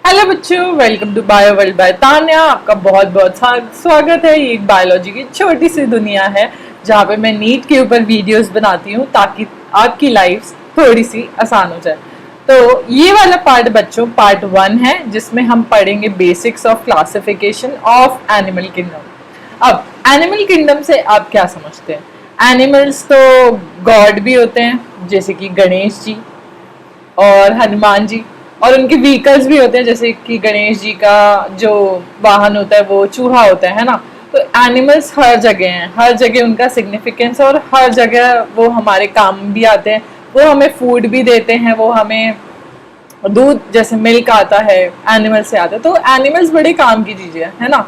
Hello बच्चों, welcome to bio world by Tanya. आपका बहुत बहुत स्वागत है। ये एक बायोलॉजी की छोटी सी दुनिया है जहाँ पे मैं नीट के ऊपर वीडियोस बनाती हूँ ताकि आपकी लाइफ थोड़ी सी आसान हो जाए। तो ये वाला पार्ट बच्चों पार्ट 1 है जिसमें हम पढ़ेंगे basics of classification of animal kingdom. अब एनिमल किंगडम से आप क्या समझते हैं? एनिमल्स तो गॉड भी होते हैं जैसे कि गणेश जी और हनुमान जी, और उनके व्हीकल्स भी होते हैं जैसे कि गणेश जी का जो वाहन होता है वो चूहा होता है ना। तो एनिमल्स हर जगह हैं, हर जगह उनका सिग्निफिकेंस, और हर जगह वो हमारे काम भी आते हैं। वो हमें फूड भी देते हैं, वो हमें दूध जैसे मिल्क आता है एनिमल से आता है। तो एनिमल्स बड़े काम की चीजें है ना।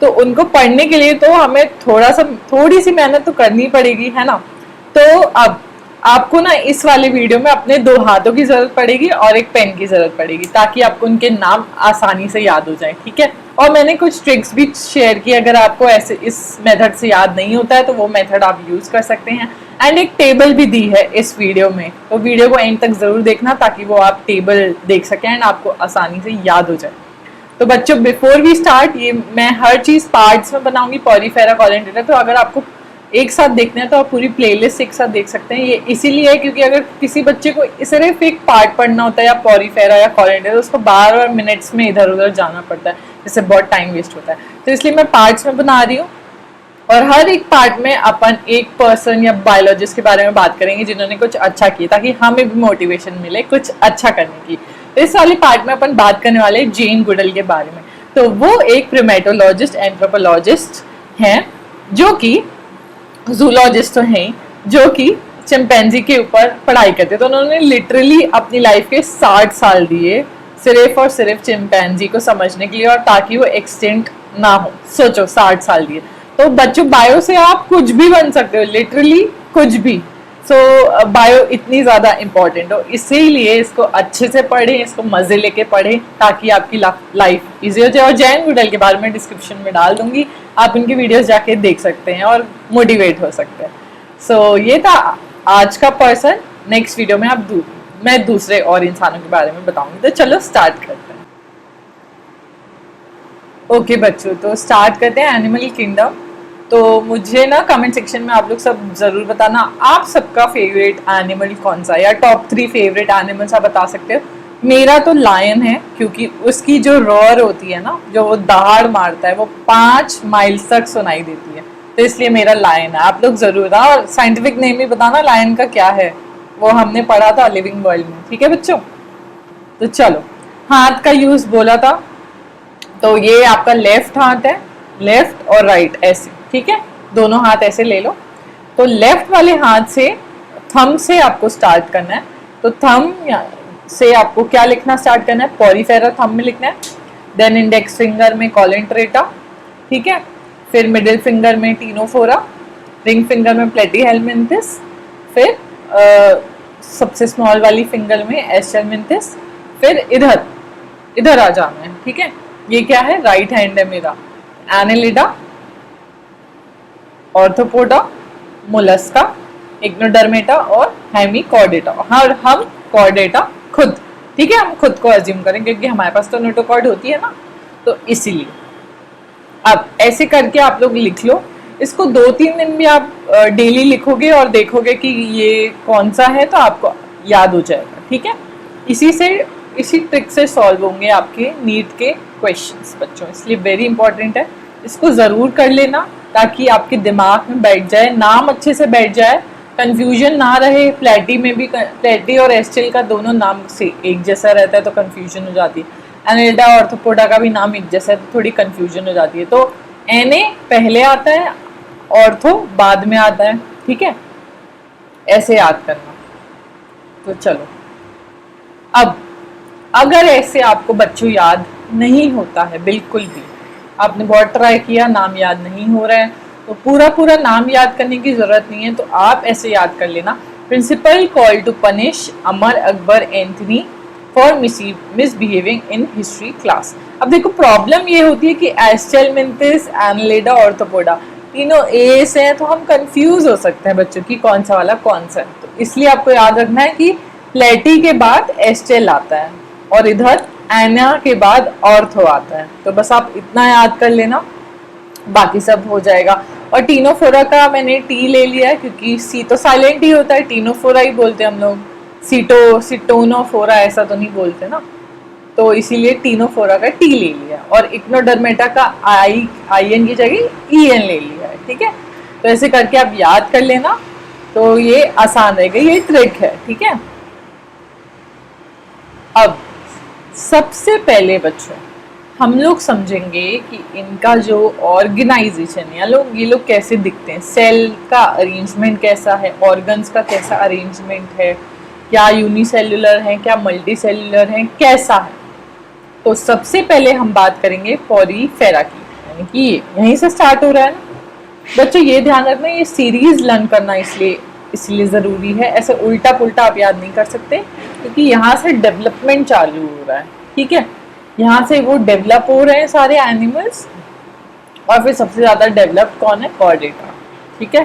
तो उनको पढ़ने के लिए तो हमें थोड़ी सी मेहनत तो करनी पड़ेगी, है ना। तो अब आपको ना इस वाले वीडियो में अपने 2 हाथों की जरूरत पड़ेगी और एक पेन की जरूरत पड़ेगी ताकि आपको उनके नाम आसानी से याद हो जाए, ठीक है। और मैंने कुछ ट्रिक्स भी शेयर की, अगर आपको ऐसे इस मेथड से याद नहीं होता है तो वो मेथड आप यूज कर सकते हैं। एंड एक टेबल भी दी है इस वीडियो में, तो वीडियो को एंड तक जरूर देखना ताकि वो आप टेबल देख सकें एंड आपको आसानी से याद हो जाए। तो बच्चों बिफोर वी स्टार्ट, ये मैं हर चीज पार्ट्स में बनाऊंगी, पॉरीफेरा कॉलेंटेटा। तो अगर आपको एक साथ देखना है तो आप पूरी प्लेलिस्ट एक साथ देख सकते हैं। ये इसीलिए है क्योंकि अगर किसी बच्चे को सिर्फ एक पार्ट पढ़ना होता है या पॉरीफेरा या कॉलेंटेटा, तो उसको बार बार मिनट्स में इधर उधर जाना पड़ता है, जिससे बहुत टाइम वेस्ट होता है। तो इसलिए मैं पार्ट्स में बना रही हूँ और हर एक पार्ट में अपन एक पर्सन या बायोलॉजिस्ट के बारे में बात करेंगे जिन्होंने कुछ अच्छा किया, ताकि हमें भी मोटिवेशन मिले कुछ अच्छा करने की। तो इस वाले पार्ट में अपन बात करने वाले जेन गुडल के बारे में। तो वो एक प्रिमेटोलॉजिस्ट एंथ्रोपोलॉजिस्ट हैं जो कि जूलॉजिस्ट तो हैं, जो कि चिंपैंजी के ऊपर पढ़ाई करते। तो उन्होंने लिटरली अपनी लाइफ के 60 साल दिए सिर्फ और सिर्फ चिंपैंजी को समझने के लिए, और ताकि वो एक्सटेंट ना हो। सोचो 60 साल दिए। तो बच्चों बायो से आप कुछ भी बन सकते हो, लिटरली कुछ भी। सो बायो इतनी ज्यादा इंपॉर्टेंट हो, इसीलिए इसको अच्छे से पढ़ें, इसको मजे लेके पढ़ें ताकि आपकी लाइफ इजी हो जाए। और जैन गुडल के बारे में डिस्क्रिप्शन में डाल दूंगी, आप इनकी वीडियोस जाके देख सकते हैं और मोटिवेट हो सकते हैं। सो ये था आज का पर्सन। नेक्स्ट वीडियो में मैं दूसरे और इंसानों के बारे में बताऊंगी। तो चलो स्टार्ट करते हैं। ओके बच्चों, तो स्टार्ट करते हैं एनिमल किंगडम। तो मुझे ना कमेंट सेक्शन में आप लोग सब जरूर बताना आप सबका फेवरेट एनिमल कौन सा है, या टॉप 3 फेवरेट एनिमल्स आप बता सकते हो। मेरा तो लायन है, क्योंकि उसकी जो रोर होती है ना, जो वो दहाड़ मारता है, वो 5 माइल तक सुनाई देती है। तो इसलिए मेरा लायन है। आप लोग जरूर और साइंटिफिक नेम भी बताना लायन का क्या है, वो हमने पढ़ा था लिविंग वर्ल्ड में, ठीक है बच्चों। तो चलो, हाथ का यूज बोला था, तो ये आपका लेफ्ट हाथ है, लेफ्ट और राइट ऐसे, ठीक है। दोनों हाथ ऐसे ले लो। तो लेफ्ट वाले हाथ से थंब से आपको स्टार्ट करना है। तो थंब से आपको क्या लिखना स्टार्ट करना है? पॉरीफेरा थंब में लिखना है। देन इंडेक्स फिंगर में कॉलेंट्रेटा, ठीक है। फिर मिडिल फिंगर में टीनोफोरा, रिंग फिंगर में प्लेटीहेलमिंथिस, फिर सबसे स्मॉल वाली फिंगर में एस्टेलमिंथिस, फिर इधर आ जाना है, ठीक है। ये क्या है? राइट हैंड है मेरा। एनेलिडा, ऑर्थोपोडा, मोलस्का, इग्नोडर्मेटा और हेमीकॉर्डेटा। हम कॉर्डेटा खुद, ठीक है, हम खुद को अज्यूम करें क्योंकि हमारे पास तो नोटोकॉर्ड होती है ना, तो इसीलिए। अब ऐसे करके आप लोग लिख लो इसको। 2-3 दिन भी आप डेली लिखोगे और देखोगे कि ये कौन सा है, तो आपको याद हो जाएगा, ठीक है। इसी ट्रिक से सॉल्व होंगे आपके नीट के क्वेश्चंस बच्चों, इसलिए वेरी इंपॉर्टेंट है। इसको जरूर कर लेना ताकि आपके दिमाग में बैठ जाए, नाम अच्छे से बैठ जाए, कंफ्यूजन ना रहे। प्लेटी में भी, प्लेटी और एस्टेल का दोनों नाम से एक जैसा रहता है तो कंफ्यूजन हो जाती है। एनेलिडा और ऑर्थोपोडा का भी नाम एक जैसा है तो थोड़ी कंफ्यूजन हो जाती है। तो एने पहले आता है, ऑर्थो बाद में आता है, ठीक है। ऐसे याद करना। तो चलो, अब अगर ऐसे आपको बच्चों याद नहीं होता है, बिल्कुल भी आपने बहुत ट्राई किया, नाम याद नहीं हो रहा है, तो पूरा नाम याद करने की जरूरत नहीं है। तो आप ऐसे याद कर लेना, principal call to punish Amar Akbar Anthony for misbehaving in history class. अब देखो प्रॉब्लम ये होती है कि एस्टेलमिंथिस, एनेलिडा, ऑर्थोपोडा तीनों ए से हैं, तो हम कंफ्यूज हो सकते हैं बच्चों की कौन सा वाला कौन सा है। तो इसलिए आपको याद रखना है कि प्लेटी के बाद एस्टेल आता है और इधर एना के बाद ऑर्थो आता है। तो बस आप इतना याद कर लेना, बाकी सब हो जाएगा। और टीनोफोरा का मैंने टी ले लिया है क्योंकि सी तो साइलेंट ही होता है, टीनोफोरा ही बोलते हैं हम लोग, सिटोनोफोरा ऐसा तो नहीं बोलते ना, तो इसीलिए टीनोफोरा का टी ले लिया। और इक्नोडर्मेटा का आई एन की जगह ई एन ले लिया है। ठीक है, तो ऐसे करके आप याद कर लेना, तो ये आसान रहेगा, ये ट्रिक है। ठीक है, अब सबसे पहले बच्चों हम लोग समझेंगे कि इनका जो ऑर्गेनाइजेशन है, ये लोग कैसे दिखते हैं, सेल का अरेंजमेंट कैसा है, ऑर्गन्स का कैसा अरेंजमेंट है, क्या यूनिसेल्युलर है, क्या मल्टी सेल्युलर है, कैसा है। तो सबसे पहले हम बात करेंगे पोरीफेरा की, यानी कि यहीं से स्टार्ट हो रहा है ना बच्चों। ये ध्यान रखना, ये सीरीज लर्न करना इसलिए ज़रूरी है, ऐसे उल्टा पुल्टा आप याद नहीं कर सकते, क्योंकि यहाँ से डेवलपमेंट चालू हो रहा है। ठीक है, यहाँ से वो डेवलप हो रहे हैं सारे एनिमल्स, और फिर सबसे ज़्यादा डेवलप कौन है, कॉर्डेटा। ठीक है,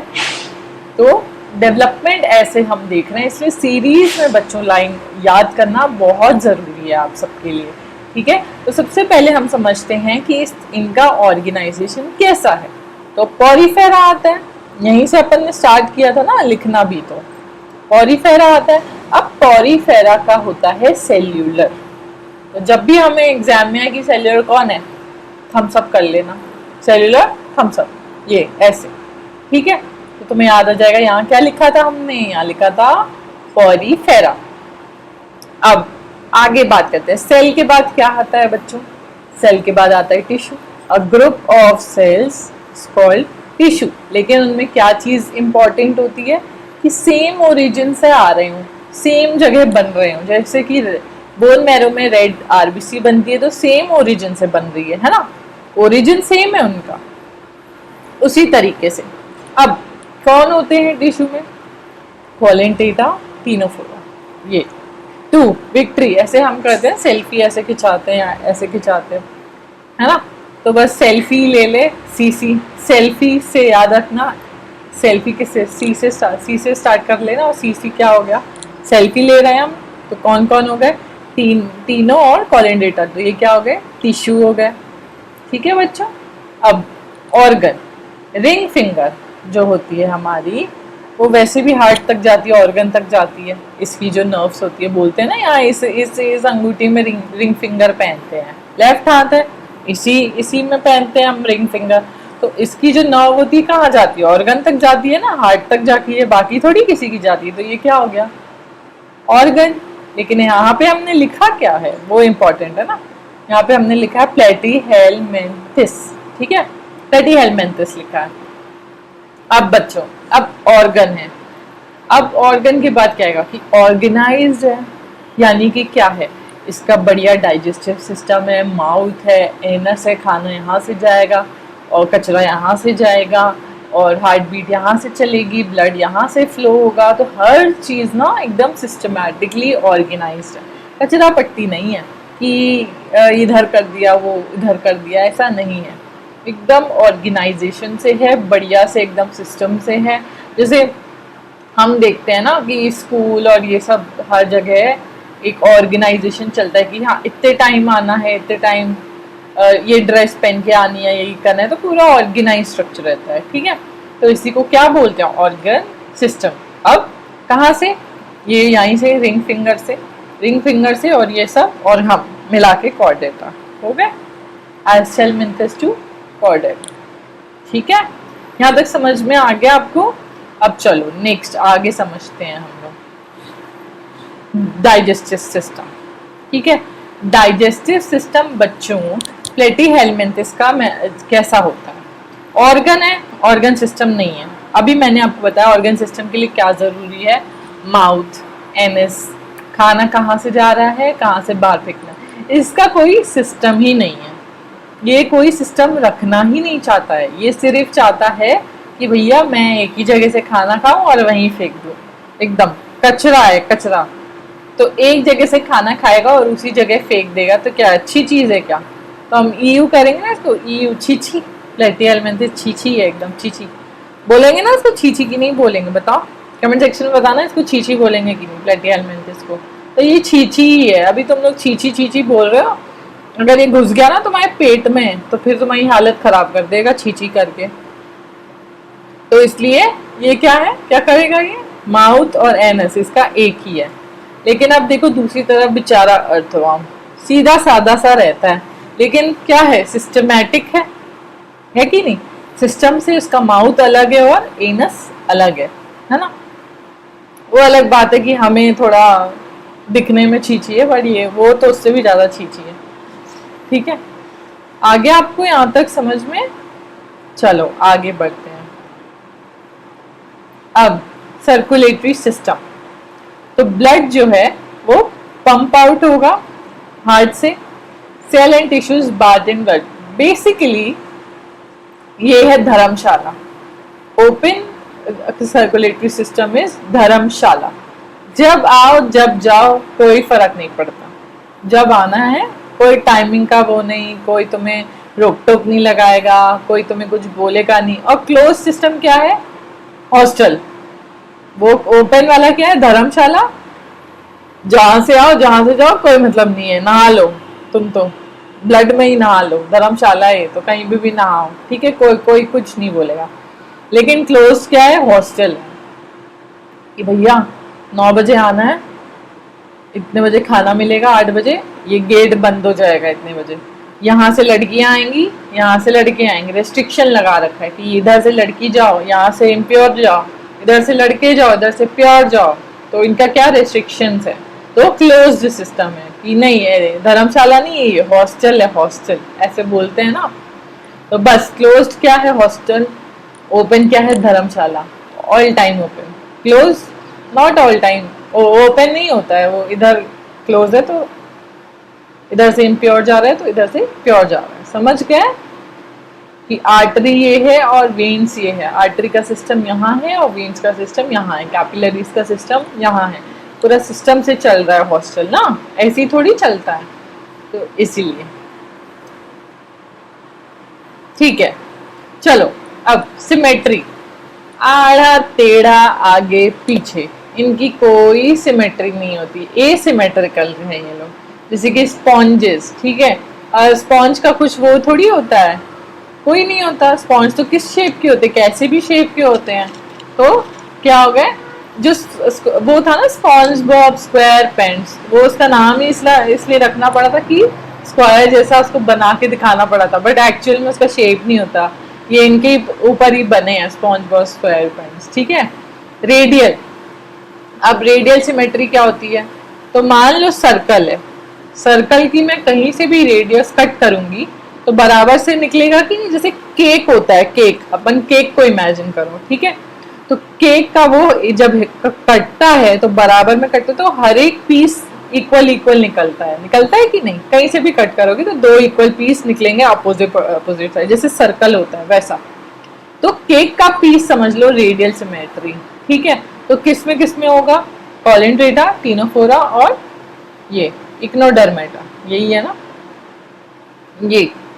तो डेवलपमेंट ऐसे हम देख रहे हैं, इसलिए सीरीज में बच्चों लाइन याद करना बहुत ज़रूरी है आप सबके लिए। ठीक है, तो सबसे पहले हम समझते हैं कि इनका ऑर्गेनाइजेशन कैसा है। तो पोरीफेरा आता है, यहीं से अपन ने स्टार्ट किया था ना लिखना भी, तो पोरीफेरा आता है। अब पोरीफेरा का होता है सेल्यूलर। तो जब भी हमें एग्जाम में है कि सेल्यूलर कौन है, थम्स अप कर लेना, सेल्यूलर थम्स अप, ये ऐसे। ठीक है, तो तुम्हें याद आ जाएगा यहाँ क्या लिखा था हमने, यहाँ लिखा था पोरीफेरा। अब आगे बात करते हैं, सेल के बाद क्या आता है बच्चों, सेल के बाद आता है tissue. A group of cells called tissue. लेकिन उनमें क्या चीज इंपॉर्टेंट होती है कि सेम ओरिजिन से आ रहे हूँ, सेम जगह बन रहे हूँ। जैसे कि बोन मैरो में रेड आरबीसी बनती है, तो सेम ओरिजिन से बन रही है ना, ओरिजिन सेम है उनका। उसी तरीके से अब कौन होते हैं टिश्यू में, कॉलेंटेटा, टीनोफोरा, ये टू विक्ट्री। ऐसे हम करते हैं, सेल्फी ऐसे खिंचाते हैं, ऐसे खिंचाते हैं, है ना। तो बस सेल्फी ले ले, सीसी, सेल्फी से याद रखना, सेल्फी के सी से स्टार्ट कर लेना, और सीसी क्या हो गया, सेल्फी ले रहे हैं हम। तो कौन कौन हो गए, टीनो और कॉलेंडेटा, तो ये क्या हो गए, टिश्यू हो गए। ठीक है बच्चों, अब ऑर्गन, रिंग फिंगर जो होती है हमारी, वो वैसे भी हार्ट तक जाती है, ऑर्गन तक जाती है। इसकी जो नर्व्स होती है, बोलते हैं ना यहाँ इस अंगूठी में रिंग फिंगर पहनते हैं, लेफ्ट हाथ है, इसी में पहनते हैं हम रिंग फिंगर। तो इसकी जो नर्व होती है कहाँ जाती है, ऑर्गन तक जाती है ना, हार्ट तक जाती है, बाकी थोड़ी किसी की जाती है। तो ये क्या हो गया, ऑर्गन। लेकिन यहाँ पे हमने लिखा क्या है वो इम्पोर्टेंट है ना, यहाँ पे हमने लिखा है प्लेटीहेलमिन्थिस। ठीक है, प्लेटीहेलमिन्थिस लिखा है। अब बच्चों, अब ऑर्गन है। अब ऑर्गन के बाद क्या आएगा कि ऑर्गेनाइज्ड है, यानी कि क्या है, इसका बढ़िया डाइजेस्टिव सिस्टम है, माउथ है, एनस है, खाना यहाँ से जाएगा और कचरा यहाँ से जाएगा, और हार्ट बीट यहाँ से चलेगी, ब्लड यहाँ से फ्लो होगा। तो हर चीज़ ना एकदम सिस्टमैटिकली ऑर्गेनाइज्ड है, कचरा पट्टी नहीं है कि इधर कर दिया वो इधर कर दिया, ऐसा नहीं है, एकदम ऑर्गेनाइजेशन से है, बढ़िया से एकदम सिस्टम से है। जैसे हम देखते हैं ना कि स्कूल और ये सब हर जगह एक ऑर्गेनाइजेशन चलता है कि हाँ इतने टाइम आना है, इतने टाइम ये ड्रेस पहन के आनी है, यही करना है, तो पूरा ऑर्गेनाइज स्ट्रक्चर रहता है। ठीक है, तो इसी को क्या बोलते हैं, ऑर्गन सिस्टम। अब कहाँ से, ये यहीं से रिंग फिंगर से और ये सब, और हम मिला के कॉर्डेटा हो गए, एल्सेलमिन्थिस टू कॉर्डेटा। ठीक है, यहाँ तक समझ में आ गया आपको। अब चलो नेक्स्ट आगे समझते हैं हम लोग डाइजेस्टिव सिस्टम। ठीक है, डाइजेस्टिव सिस्टम बच्चों प्लेटीहेलमिन्थिस का कैसा होता है, ऑर्गन है, ऑर्गन सिस्टम नहीं है। अभी मैंने आपको बताया ऑर्गन सिस्टम के लिए क्या ज़रूरी है, माउथ, एनस, खाना कहाँ से जा रहा है, कहाँ से बाहर फेंकना, इसका कोई सिस्टम ही नहीं है। ये कोई सिस्टम रखना ही नहीं चाहता है, ये सिर्फ चाहता है कि भैया मैं एक ही जगह से खाना खाऊं और वहीं फेंक दूं, एकदम कचरा है, कचरा। तो एक जगह से खाना खाएगा और उसी जगह फेंक देगा, तो क्या अच्छी चीज़ है क्या। तो हम ईयू करेंगे ना इसको, ईयू, छीछी, प्लेटीहेलमिन्थिस छीछी है, एकदम छीछी बोलेंगे ना इसको, छीछी की नहीं बोलेंगे, बताओ कमेंट सेक्शन में बताना इसको छीछी बोलेंगे कि नहीं प्लेटीहेलमिन्थिस को। तो ये छींची ही है। अभी तुम लोग छींची छींची बोल रहे हो, अगर ये घुस गया ना तुम्हारे पेट में तो फिर तुम्हारी हालत खराब कर देगा छींची करके। तो इसलिए ये क्या है, क्या करेगा ये, माउथ और एनस इसका एक ही है। लेकिन अब देखो दूसरी तरफ बेचारा अर्थवर्म सीधा सादा सा रहता है, लेकिन क्या है, सिस्टमैटिक है कि नहीं। सिस्टम से उसका माउथ अलग है और एनस अलग है ना। वो अलग बात है कि हमें थोड़ा दिखने में छींची है, बट ये वो तो उससे भी ज्यादा छींची है। ठीक है, आगे आपको यहां तक समझ में, चलो आगे बढ़ते हैं। अब सर्कुलेटरी सिस्टम, तो ब्लड जो है वो पंप आउट होगा हार्ट से, cell and tissues bath in blood. Basically ये है धर्मशाला। Open circulatory system is dharamshala. जब आओ जब जाओ कोई फर्क नहीं पड़ता, जब आना है कोई टाइमिंग का वो नहीं, कोई तुम्हें रोक टोक नहीं लगाएगा, कोई तुम्हें कुछ बोलेगा नहीं। और क्लोज सिस्टम क्या है, हॉस्टल। वो ओपन वाला क्या है, धर्मशाला। जहां से आओ जहां से जाओ कोई मतलब नहीं है, नहा लो तुम तो ब्लड में ही नहा लो, धर्मशाला है तो कहीं भी नहाओ, ठीक है, कोई कोई कुछ नहीं बोलेगा। लेकिन क्लोज क्या है, हॉस्टल है कि भैया 9 बजे आना है, इतने बजे खाना मिलेगा, 8 बजे ये गेट बंद हो जाएगा, इतने बजे यहाँ से लड़कियां आएंगी, यहाँ से लड़के आएंगे। रेस्ट्रिक्शन लगा रखा है कि इधर से लड़की जाओ, यहाँ से इम्प्योर जाओ, इधर से लड़के जाओ, इधर से प्योर जाओ। तो इनका क्या रेस्ट्रिक्शंस है। तो क्लोज्ड सिस्टम है कि नहीं है, धर्मशाला नहीं है, ये हॉस्टल है, हॉस्टल ऐसे बोलते हैं ना। तो बस क्लोज्ड क्या है, हॉस्टल। ओपन क्या है, धर्मशाला। All time open, close not all time. Open नहीं होता है वो, इधर क्लोज है तो इधर से इम्प्योर जा रहा है तो इधर से प्योर जा रहा है। समझ गए कि आर्टरी ये है और वेन्स ये है। आर्टरी का सिस्टम यहाँ है और वेन्स का सिस्टम यहाँ है, कैपिलरीज का सिस्टम यहाँ है। पूरा सिस्टम से चल रहा है हॉस्टल ना, ऐसे ही थोड़ी चलता है। तो इसीलिए ठीक है। चलो अब सिमेट्री, आड़ा टेढ़ा आगे पीछे, इनकी कोई सिमेट्री नहीं होती, एसिमेट्रिकल है ये लोग। जैसे कि स्पॉन्जेस, ठीक है, स्पॉन्ज का कुछ वो थोड़ी होता है, कोई नहीं होता। स्पॉन्ज तो किस शेप के होते, कैसे भी शेप के होते हैं। तो क्या हो गए, जो वो था ना स्पॉन्ज बॉब स्क्वायर पेंट्स, वो उसका नाम ही इसलिए रखना पड़ा था कि स्क्वायर जैसा उसको बना के दिखाना पड़ा था, बट एक्चुअल में उसका शेप नहीं होता। ये इनके ऊपर ही बने हैं स्पॉन्ज बॉब स्क्वायर पेंट्स, ठीक है। रेडियल, अब रेडियल सिमेट्री क्या होती है, तो मान लो सर्कल है, सर्कल की मैं कहीं से भी रेडियस कट करूंगी तो बराबर से निकलेगा कि नहीं। जैसे केक होता है, केक, अपन केक को इमेजिन करो, ठीक है। तो केक का वो जब कटता है तो बराबर में कटता है तो हर एक पीस इक्वल इक्वल निकलता है कि नहीं। कहीं से भी कट करोगे तो 2 इक्वल पीस निकलेंगे अपोजिट साइड, जैसे सर्कल होता है वैसा। तो केक का पीस समझ लो रेडियल सिमेट्री, ठीक है। तो किसमें होगा, कॉलिन्ड्रेटा, टिनोफोरा और ये इक्नोडर्मेटा, यही है ना।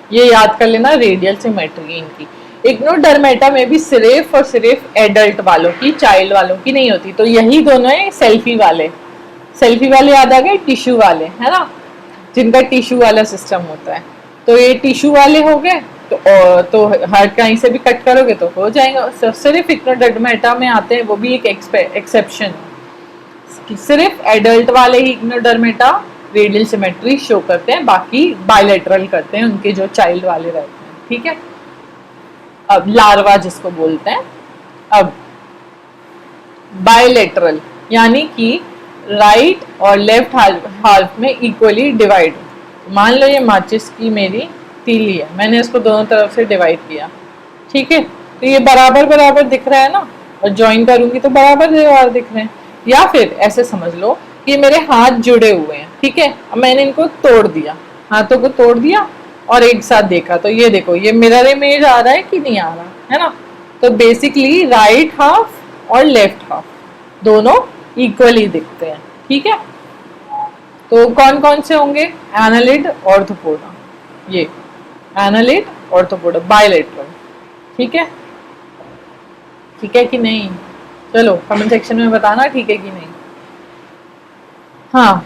ये याद कर लेना, रेडियल सिमेट्री इनकी। इग्नोडर्मेटा में भी सिर्फ और सिर्फ एडल्ट वालों की, चाइल्ड वालों की नहीं होती। तो यही दोनों है सेल्फी वाले याद आ गए, टिश्यू वाले, है ना, जिनका टिश्यू वाला सिस्टम होता है। तो ये टिश्यू वाले हो गए, तो हर कहीं से भी कट करोगे तो हो जाएगा। सिर्फ इग्नोडर्मेटा में आते हैं, वो भी एक एक्सेप्शन है, सिर्फ एडल्ट वाले ही इग्नोडर्मेटा रेडियल सिमेट्री शो करते हैं, बाकी बायलैटरल करते हैं उनके जो चाइल्ड वाले रहते हैं, ठीक है। अब लार्वा जिसको बोलते हैं, अब बायलैटरल यानी कि राइट और लेफ्ट हाल्फ में इक्वली डिवाइड। मान लो ये माचिस की मेरी तीली है, मैंने इसको दोनों तरफ से डिवाइड किया, ठीक है। तो ये बराबर दिख रहा है ना, और ज्वाइन करूंगी तो बराबर दिख रहे हैं। या फिर ऐसे समझ लो कि मेरे हाथ जुड़े हुए हैं, ठीक है। अब मैंने इनको तोड़ दिया, हाथों को तोड़ दिया और एक साथ देखा तो ये देखो, ये मिरर इमेज आ रहा है कि नहीं आ रहा है ना। तो बेसिकली राइट हाफ और लेफ्ट हाफ दोनों इक्वली दिखते हैं, ठीक है। तो कौन कौन से होंगे, एनालिड, ऑर्थोपोडा, ये एनालिड, ऑर्थोपोडा, बायलैटरल, ठीक है कि नहीं। चलो कमेंट सेक्शन में बताना ठीक है कि नहीं। हाँ,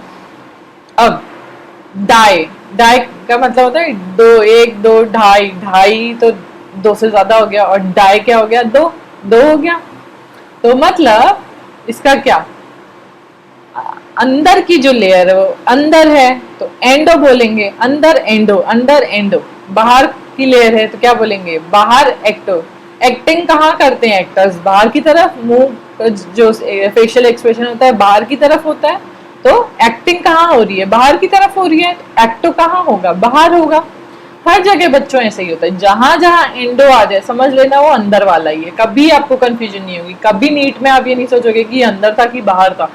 अब डाई, डाई का मतलब होता है दो, एक दो ढाई, ढाई तो दो से ज्यादा हो गया, और डाई क्या हो गया, दो, दो हो गया। तो मतलब इसका क्या, अंदर की जो लेयर है वो अंदर है तो एंडो बोलेंगे, अंदर एंडो, अंदर एंडो। बाहर की लेयर है तो क्या बोलेंगे, बाहर एक्टो। एक्टिंग कहाँ करते हैं एक्टर्स, बाहर की तरफ, मुंह जो फेशियल एक्सप्रेशन होता है बाहर की तरफ होता है, तो एक्टिंग कहाँ हो रही है, बाहर की तरफ हो रही है, एक्टो कहाँ होगा, बाहर होगा। हर जगह बच्चों ऐसे ही होता है, जहां जहां एंडो आ जाए समझ लेना वो अंदर वाला ही है, कभी आपको कंफ्यूजन नहीं होगी, कभी नीट में आप ये नहीं सोचोगे कि अंदर था कि बाहर था।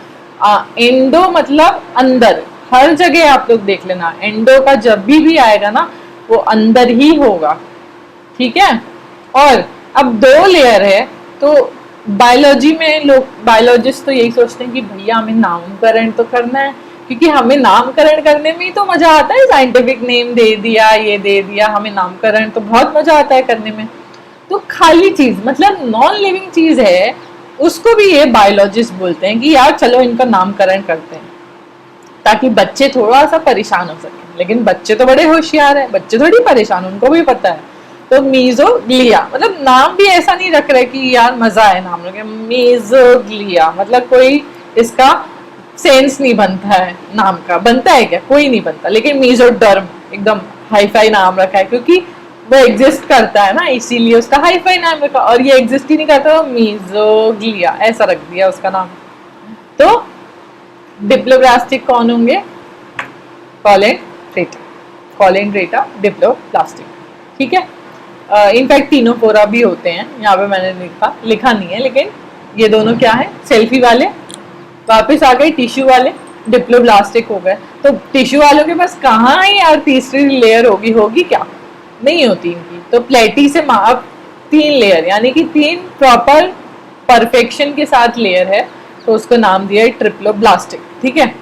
एंडो मतलब अंदर, हर जगह आप लोग देख लेना एंडो का जब भी आएगा ना वो अंदर ही होगा, ठीक है। और अब दो लेयर है, तो बायोलॉजी में लोग, बायोलॉजिस्ट तो यही सोचते हैं कि भैया हमें नामकरण तो करना है, क्योंकि हमें नामकरण करने में ही तो मजा आता है, साइंटिफिक नेम दे दिया, ये दे दिया, हमें नामकरण तो बहुत मजा आता है करने में। तो खाली चीज मतलब नॉन लिविंग चीज है, उसको भी ये बायोलॉजिस्ट बोलते हैं कि यार चलो इनका नामकरण करते हैं, ताकि बच्चे थोड़ा सा परेशान हो सके। लेकिन बच्चे तो बड़े होशियार है, बच्चे थोड़ी परेशान, उनको भी पता है। तो मीजोग्लिया मतलब नाम भी ऐसा नहीं रख रहे कि यार मजा है नाम रखे, मीजोग्लिया मतलब कोई इसका सेंस नहीं बनता है, नाम का बनता है क्या, कोई नहीं बनता। लेकिन मीजोडर्म एकदम हाईफाई नाम रखा है, क्योंकि वो एग्जिस्ट करता है ना, इसीलिए उसका हाईफाई नाम रखा। और ये एग्जिस्ट ही नहीं करता तो मीजोग्लिया ऐसा रख दिया उसका नाम। तो डिप्लोब्लास्टिक कौन होंगे, कॉलेंड्रेटा, कॉलेंड्रेटा डिप्लोब्लास्टिक, ठीक है। इनफैक्ट तीनों भी होते हैं, यहाँ पे मैंने लिखा नहीं है, लेकिन ये दोनों क्या है, सेल्फी वाले वापस आ गए, टिश्यू वाले डिप्लोब्लास्टिक हो गए। तो टिश्यू वालों के पास कहाँ है यार तीसरी लेयर होगी, होगी क्या, नहीं होती इनकी। तो प्लेटी से अब तीन लेयर, यानी कि तीन प्रॉपर परफेक्शन के साथ लेयर है, तो उसको नाम दिया है ट्रिप्लोब्लास्टिक, ठीक है।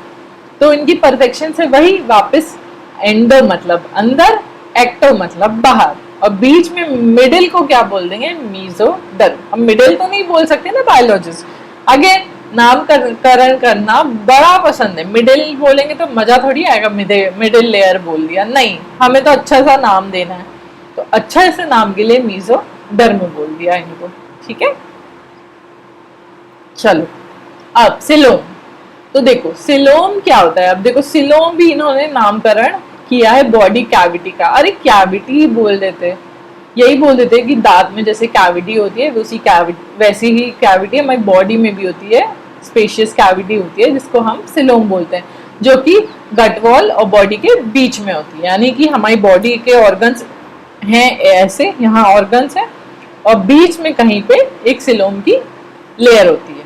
तो इनकी परफेक्शन से वही वापस, एंडो मतलब अंदर, एक्टो मतलब बाहर, और बीच में मिडिल को क्या बोल देंगे, मीजोडर्म। अब मिडिल तो नहीं बोल सकते ना बायोलॉजिस्ट, अगेन नामकरण करना बड़ा पसंद है, मिडिल बोलेंगे तो मजा थोड़ी आएगा, मिडिल लेयर बोल दिया, नहीं, हमें तो अच्छा सा नाम देना है, तो अच्छा से नाम के लिए मीजोडर्म बोल दिया इनको, ठीक है। चलो अब सिलोम, तो देखो सिलोम क्या होता है, अब देखो सिलोम भी इन्होंने नामकरण किया है बॉडी कैविटी का। अरे कैविटी बोल देते, यही बोल देते कि दांत में जैसे कैविटी होती है उसी कैविटी, वैसी ही कैविटी हमारी बॉडी में भी होती है, स्पेशियस कैविटी होती है जिसको हम सिलोम बोलते हैं, जो कि गट वॉल और बॉडी के बीच में होती है। यानी कि हमारी बॉडी के ऑर्गन्स हैं ऐसे, यहाँ ऑर्गन्स है और बीच में कहीं पे एक सिलोम की लेयर होती है।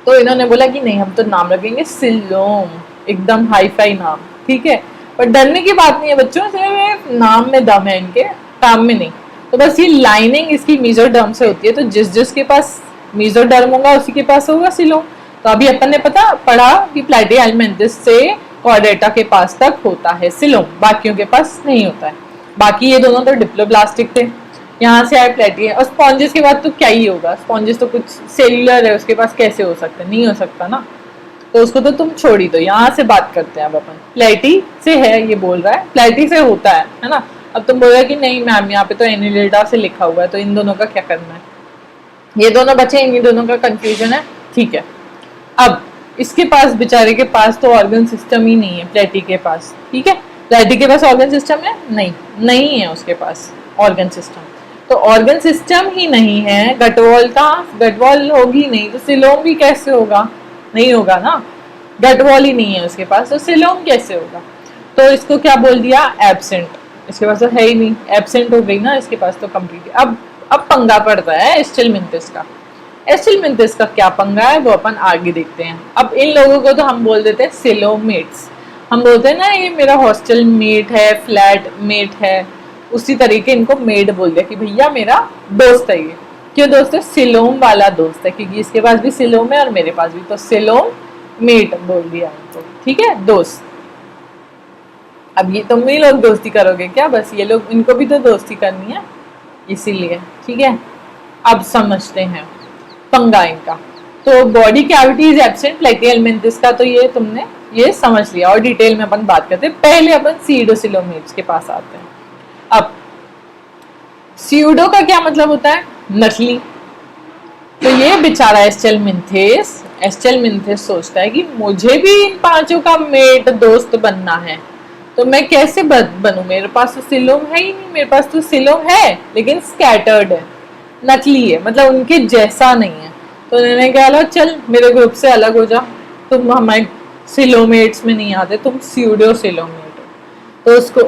तो इन्होंने बोला कि नहीं हम तो नाम रखेंगे सिलोम, एकदम हाईफाई नाम, ठीक है। पर डरने की बात नहीं है बच्चों, सिर्फ नाम में दम है, इनके काम में नहीं। तो बस ये लाइनिंग इसकी मीजोडर्म से होती है, तो जिस जिसके पास मीजोडर्म होगा उसी के पास होगा सिलोम। तो अभी अपन ने पढ़ा कि प्लैटिहेल्मिन्थस से कॉर्डेटा के पास तक होता है सिलोम, बाकियों के पास नहीं होता है। बाकी ये दोनों तो डिप्लोब्लास्टिक थे, यहाँ से आए प्लेटी, और स्पॉन्जेस के बाद तो क्या ही होगा, स्पॉन्जेस तो कुछ सेल्यूलर है, उसके पास कैसे हो सकता है, नहीं हो सकता ना, तो उसको तो तुम छोड़ ही दो। यहाँ से बात करते हैं अब अपन, प्लेटी से है ये बोल रहा है, प्लेटी से होता है ना। अब तुम बोल रहे कि नहीं मैम यहाँ पे तो एनिलिडा से लिखा हुआ है, तो इन दोनों का क्या करना है, ये दोनों बचे, इन दोनों का कंफ्यूजन है, ठीक है। अब इसके पास, बेचारे के पास तो ऑर्गन सिस्टम ही नहीं है प्लेटी के पास, ठीक है। प्लेटी के पास ऑर्गन सिस्टम है, नहीं, नहीं है उसके पास ऑर्गन सिस्टम। तो ऑर्गन सिस्टम ही नहीं है, गटवॉल का, गटवॉल होगी नहीं तो सिलोम भी कैसे होगा, नहीं होगा ना, गटवॉल ही नहीं है उसके पास, तो सिलोम कैसे होगा। तो इसको क्या बोल दिया, एब्सेंट, इसके पास तो है ही नहीं, एब्सेंट हो गई ना इसके पास तो कंप्लीट। अब पंगा पड़ता है एस्टिलमिंथिस का। एस्टिलमिंथिस का क्या पंगा है वो अपन आगे देखते हैं। अब इन लोगों को तो हम बोल देते हैं सिलोमेट्स, हम बोलते हैं ना ये मेरा हॉस्टल मेट है, फ्लैट मेट है, उसी तरीके इनको मेड बोल दिया कि भैया मेरा दोस्त है। ये क्यों दोस्त है, सिलोम वाला दोस्त है, क्योंकि इसके पास भी सिलोम है और मेरे पास भी, तो सिलोम मेट बोल दिया इनको, ठीक है, दोस्त। अब ये तुम भी लोग दोस्ती करोगे क्या, बस ये लोग, इनको भी तो दोस्ती करनी है इसीलिए, ठीक है। अब समझते हैं पंगा इनका। तो बॉडी कैविटी इज एब्सेंट प्लेटिहेलमिंथेस का तो ये तुमने ये समझ लिया, और डिटेल में अपन बात करते हैं। पहले अपन सीडोसिलोमेट्स के पास आते हैं। अब सीडो का क्या मतलब होता है? नकली। तो ये बेचारा एस्चेलमिंथेस सोचता है कि मुझे भी इन पांचों का मेट दोस्त बनना है, तो मैं कैसे बनूं? मेरे पास तो सिलोम है ही नहीं, मेरे पास तो सिलोम है लेकिन स्कैटर्ड है, नकली है, मतलब उनके जैसा नहीं है। तो उन्होंने कहा चल मेरे ग्रुप से अलग हो जा, तुम हमारे सिलोमेट्स में नहीं आते, तुम स्यूडो सिलोमेट हो। तो उसको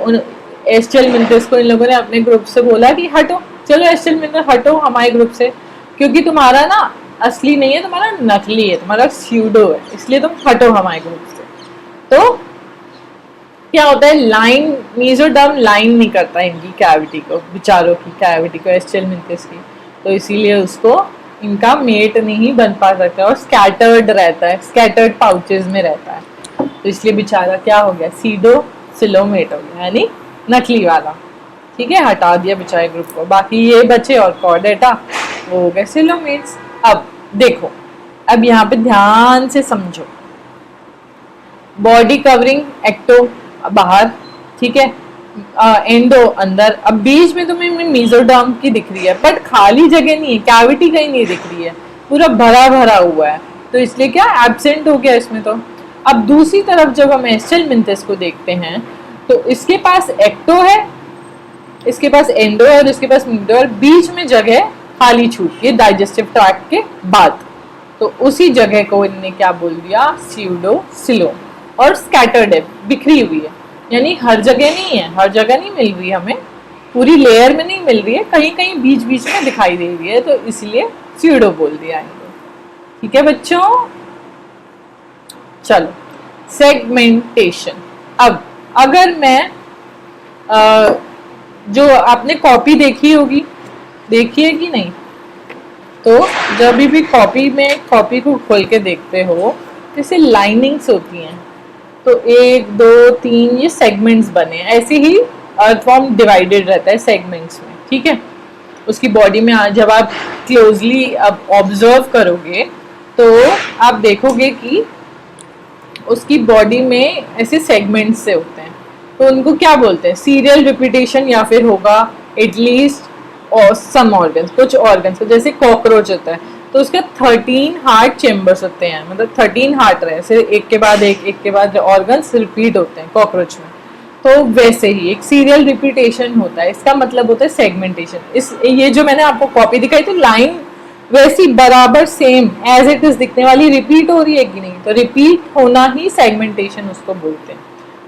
एस्चेलमिंथेस को इन लोगों ने अपने ग्रुप से बोला कि हटो, चलो एस्चेलमिंथेस हटो हमारे ग्रुप से, क्योंकि तुम्हारा ना असली नहीं है, तुम्हारा नकली है, तुम्हारा स्यूडो है, इसलिए तुम हटो हमारे ग्रुप से। तो क्या होता है, लाइन मीजोडर्म लाइन नहीं करता इनकी कैविटी को, बेचारों की कैविटी को, एस्चेलमिंथेस की, तो इसीलिए उसको इनका मेट नहीं बन पा सकता और स्कैटर्ड रहता है, स्कैटर्ड पाउचेस में रहता है। तो इसलिए बेचारा क्या हो गया, सीडो सिलोमेट हो गया, यानी नकली वाला। ठीक है, हटा दिया बेचारे ग्रुप को। बाकी ये बचे और कॉर्डेटा, वो हो गए सिलोमेट्स। अब देखो, अब यहाँ पे ध्यान से समझो, बॉडी कवरिंग एक्टो बाहर, ठीक है, एंडो अंदर। अब बीच में तुम्हें मीजोडर्म की दिख रही है, बट खाली जगह नहीं है, कैविटी कहीं नहीं दिख रही है, पूरा भरा भरा हुआ है, तो इसलिए क्या एब्सेंट हो गया इसमें। तो अब दूसरी तरफ जब हम एस्चेलमिंथेस को देखते हैं तो इसके पास एक्टो है, इसके पास एंडो है और इसके पास मीजो है, बीच में जगह खाली छूट गई डाइजेस्टिव ट्रैक्ट के बाद, तो उसी जगह को इनने क्या बोल दिया, स्यूडो सिलोम। और स्कैटर्ड है, बिखरी हुई है, यानी हर जगह नहीं है, हर जगह नहीं मिल रही हमें, पूरी लेयर में नहीं मिल रही है, कहीं कहीं बीच बीच में दिखाई दे रही है, तो इसलिए स्यूडो बोल दिया इनको। ठीक है बच्चों, चलो सेगमेंटेशन। अब अगर मैं जो आपने कॉपी देखी होगी, देखी है कि नहीं, तो जब भी कॉपी में कॉपी को खोल के देखते हो, जैसे लाइनिंग्स होती हैं, तो 1 2 3 ये सेगमेंट्स बने, ऐसे ही अर्थवॉर्म डिवाइडेड रहता है सेगमेंट्स में। ठीक है, उसकी बॉडी में जब आप क्लोजली अब ऑब्जर्व करोगे तो आप देखोगे कि उसकी बॉडी में ऐसे सेगमेंट्स से होते हैं, तो उनको क्या बोलते हैं, सीरियल रिपीटेशन, या फिर होगा एटलीस्ट और सम ऑर्गन्स, कुछ ऑर्गन्स, जैसे कॉकरोच होता है तो उसका 13 हार्ट चेम्बर्स होते हैं, मतलब 13 हार्ट रहे, सिर्फ एक के बाद एक के बाद ऑर्गन्स रिपीट होते हैं कॉकरोच में। तो वैसे ही एक सीरियल रिपीटेशन होता है, इसका मतलब होता है सेगमेंटेशन। इस ये जो मैंने आपको कॉपी दिखाई थी, लाइन वैसी बराबर सेम एज इट इज दिखने वाली रिपीट हो रही है कि नहीं, तो रिपीट होना ही सेगमेंटेशन उसको बोलते हैं।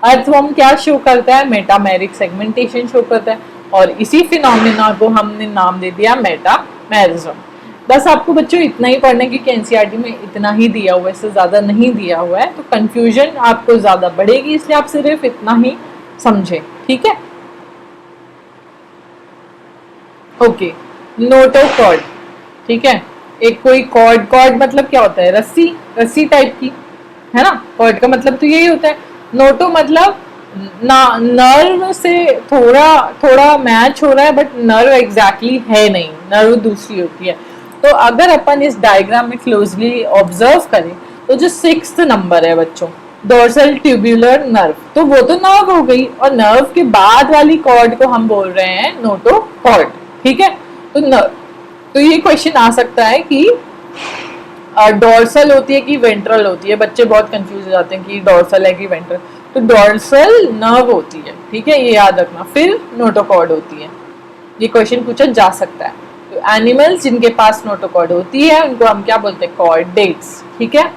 अर्थवॉर्म क्या शो करता है, मेटामेरिक सेगमेंटेशन शो करता है, और इसी फिनोमेना को हमने नाम दे दिया मेटामेरिज्म। बस आपको बच्चों इतना ही पढ़ना है, क्योंकि एनसीईआरटी में इतना ही दिया हुआ है, इससे ज़्यादा नहीं दिया हुआ है, तो कंफ्यूजन आपको ज़्यादा बढ़ेगी, इसलिए आप सिर्फ इतना ही समझें। ठीक है, ओके। नोटोकॉर्ड, ठीक है, एक कोई कॉर्ड, कॉर्ड मतलब क्या होता है, रस्सी, रस्सी टाइप की, है ना, कॉर्ड का मतलब तो यही होता है। नोटो मतलब नर्व से थोड़ा थोड़ा मैच हो रहा है, बट नर्व एग्जैक्टली है नहीं, नर्व दूसरी होती है। तो अगर अपन इस डायग्राम में क्लोजली ऑब्जर्व करें तो जो 6th नंबर है बच्चों, डोर्सल ट्यूब्यूलर नर्व, तो वो तो नर्व हो गई, और नर्व के बाद वाली कॉर्ड को हम बोल रहे हैं नोटोकॉर्ड। ठीक है, तो ये क्वेश्चन आ सकता है कि डोर्सल होती है कि वेंट्रल होती है, बच्चे बहुत कंफ्यूज हो जाते हैं कि डोर्सल है कि वेंट्रल। तो डोर्सल नर्व होती है, ठीक है, ये याद रखना, फिर नोटोकॉर्ड होती है, ये क्वेश्चन पूछा जा सकता है। तो एनिमल्स जिनके पास नोटोकॉर्ड होती है उनको हम क्या बोलते हैं, कॉर्डेट्स। ठीक है,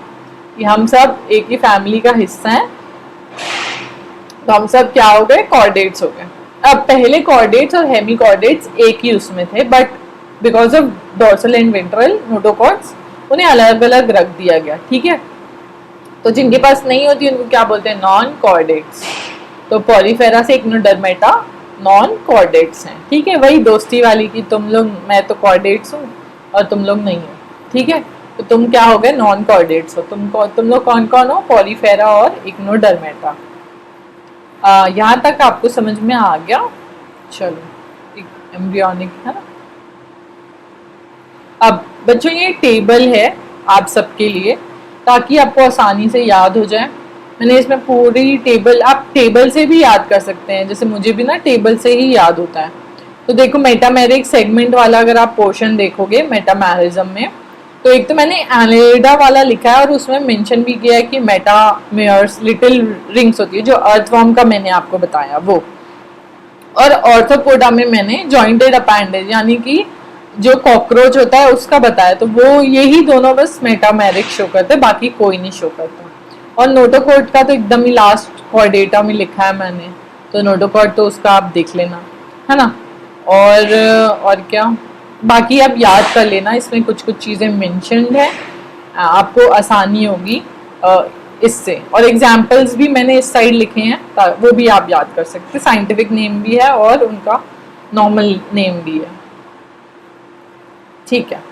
ये हम सब एक ही फैमिली का हिस्सा है, तो हम सब क्या हो गए, कॉर्डेट्स हो गए। अब पहले कॉर्डेट्स और हेमिकॉर्डेट्स एक ही उसमें थे, but because of dorsal and ventral notochords उन्हें अलग अलग रख दिया गया। ठीक है, तो जिनके पास नहीं होती उनको क्या बोलते हैं, नॉन कॉर्डेट्स। तो पॉलीफेरा से इक्नोडर्मेटा नॉन कॉर्डेट्स हैं। ठीक है, वही दोस्ती वाली की तुम लोग, मैं तो कॉर्डेट्स हूँ और तुम लोग नहीं हो। ठीक है, तो तुम क्या हो गए, नॉन कॉर्डेट्स हो। तुम लोग कौन कौन हो, पॉलीफेरा और इक्नोडर्मेटा। यहाँ तक आपको समझ में आ गया। चलो, एम्ब्रियोनिक है ना। अब बच्चों ये टेबल है, आप सबके लिए, ताकि आपको आसानी से याद हो जाए। मैंने इसमें पूरी टेबल, आप टेबल से भी याद कर सकते हैं, जैसे मुझे भी ना टेबल से ही याद होता है। तो देखो मेटामेरिक सेगमेंट वाला अगर आप पोर्शन देखोगे मेटामेरिज्म में, तो एक तो मैंने एनेलिडा वाला लिखा है और उसमें मेंशन भी किया है कि मेटामेयर्स लिटिल रिंग्स होती है, जो अर्थवर्म का मैंने आपको बताया वो। और ऑर्थोपोडा में मैंने जॉइंटेड अपेंडेज यानी कि जो कॉकरोच होता है उसका बताया। तो वो यही दोनों बस मेटामेरिक शो करते, बाकी कोई नहीं शो करता। और नोटोकॉर्ड का तो एकदम ही लास्ट कॉर्डेटा में लिखा है मैंने, तो नोटोकॉर्ड तो उसका आप देख लेना, है ना। और क्या, बाकी आप याद कर लेना, इसमें कुछ कुछ चीज़ें मेंशन्ड है, आपको आसानी होगी इससे। और एग्जाम्पल्स भी मैंने इस साइड लिखे हैं, वो भी आप याद कर सकते हैं। साइंटिफिक नेम भी है और उनका नॉर्मल नेम भी है, ठीक है।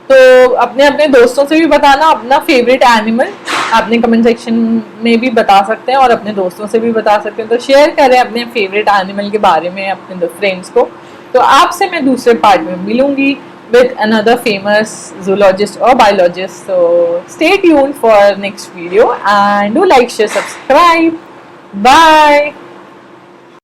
तो अपने अपने दोस्तों से भी बताना अपना फेवरेट एनिमल, अपने कमेंट सेक्शन में भी बता सकते हैं और अपने दोस्तों से भी बता सकते हैं। तो शेयर करें अपने फेवरेट एनिमल के बारे में अपने फ्रेंड्स को। तो आपसे मैं दूसरे पार्ट में मिलूंगी with another famous zoologist or biologist. So stay tuned for next video and do like, share, subscribe. Bye.